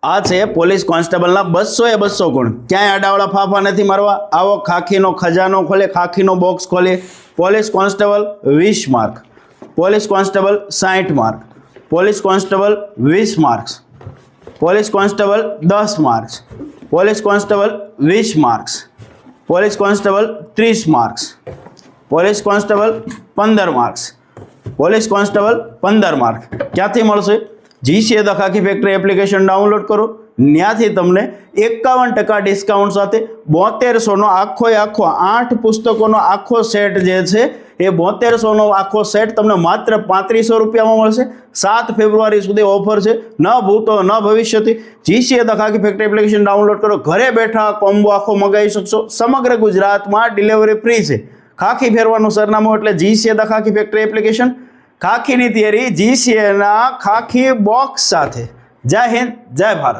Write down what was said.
આ છે પોલીસ કોન્સ્ટેબલના 200 એ 200 ગુણ. ક્યાંય આડાવડા ફાફા નથી મારવા. આવો ખાખીનો ખજાનો ખોલે, ખાખીનો બોક્સ ખોલે. Police constable 20 mark, police constable 60 mark, police constable 20 marks, police constable 10 marks, police constable 20 marks, police constable 30 marks, police constable 15 marks, police constable 15 mark. ક્યાંથી મળશે? GCA the Khakhi factory application download કરો. ત્યાંથી તમને 51% ડિસ્કાઉન્ટ સાથે 7200નો આખો 8 પુસ્તકોનો આખો સેટ જે છે એ 7200નો આખો સેટ તમને માત્ર 3500 રૂપિયામાં મળશે. 7 ફેબ્રુઆરી સુધી ઓફર છે. ન ભૂતો ન ભવિષ્યથી. GCA the Khakhi factory application download કરો. ઘરે બેઠા કોમ્બો આખો મગાવી શકશો. સમગ્ર ગુજરાતમાં ડિલિવરી ફ્રી છે. ખાખી ફેરવાનું સરનામું એટલે GCA the Khakhi factory application. ખાખીની થિયરી જીસીએના ખાખી બોક્સ સાથે. જય હિન્દ, જય ભારત.